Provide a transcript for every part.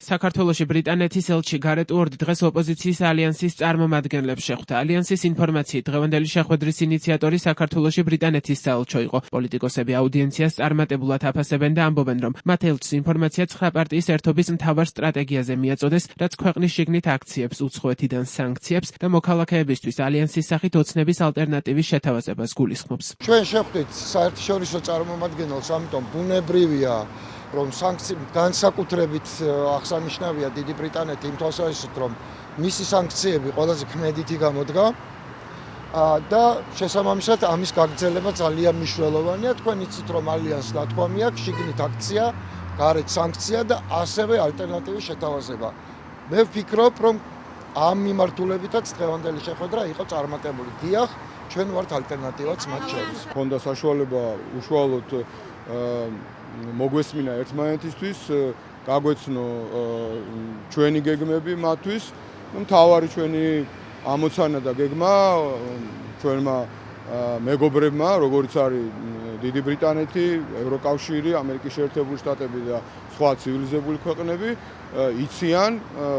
საქართველოში ბრიტანეთის ელჩი გარეტ უორდი დღეს ოპოზიციის ალიანსის წარმომადგენლებს შეხვდა. ალიანსის ინფორმაციით, დღევანდელი შეხვედრის ინიციატორი საქართველოში ბრიტანეთის საელჩო იყო. პოლიტიკოსები აუდიენციას წარმატებულად აფასებენ და ამბობენ, რომ მათ ელჩს ინფორმაცია 9 პარტიის ერთობის მთავარ სტრატეგიაზე მიაწოდეს, რაც ქვეყნის შიგნით აქციებს, უცხოეთიდან სანქციებს და მოქალაქეებისთვის ალიანსის სახით ოცნების ალტერნატივის შეთავაზებას გულისხმობს. ჩვენ შეხვდით საერთაშორისო წარმომადგენელს, ამიტომ ბუნებრივია, რომ განსაკუთრებით აღსანიშნავია დიდი ბრიტანეთი იმ თვალსაზრისით, რომ მისი სანქციები ყველაზე ქმედითი გამოდგა და შესაბამისად ამის გაგრძელება ძალიან მნიშვნელოვანია. თქვენ იცით, რომ ალიანსს ნათქვამი აქვს შიგნით აქცია, გარეთ სანქცია და ასევე ალტერნატივის შეთავაზება. მე ვფიქრობ, რომ ამ მიმართულებითაც დღევანდელი შეხვედრა იყო წარმატებული. დიახ, ჩვენ ვართ ალტერნატივაც მათ შორის. ქონდა საშუალება უშუალოდ მოგვესმინა ერთმანეთისთვის, გაგვეცნო ჩვენი გეგმები მათთვის. მთავარი ჩვენი ამოცანა და გეგმა ჩვენმა მეგობრებმა, როგორც არის დიდი ბრიტანეთი, ევროკავშირი, ამერიკის შეერთებული შტატები და სხვა ცივილიზებული ქვეყნები, იციან,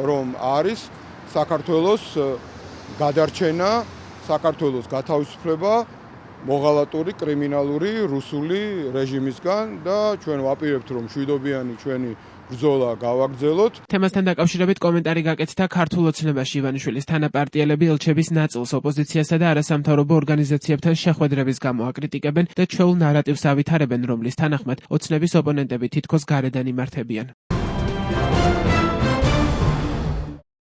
რომ არის საქართველოს გადარჩენა, საქართველოს გათავისუფლება მოღალატური კრიმინალური რუსული რეჟიმისგან და ჩვენ ვაპირებთ, რომ მშვიდობიანი ჩვენი ბრძოლა გავაგრძელოთ. თემასთან დაკავშირებით კომენტარი გაკეთდა ქართულ ოცნებაში ივანიშვილის თანაპარტიელები ელჩების ნაწილს ოპოზიციასა და არასამთავრობო ორგანიზაციებთან შეხვედრების გამო აკრიტიკებენ და ჩვეულ ნარატივს ავითარებენ, რომლის თანახმად ოცნების ოპონენტები თითქოს გარედან იმართებიან.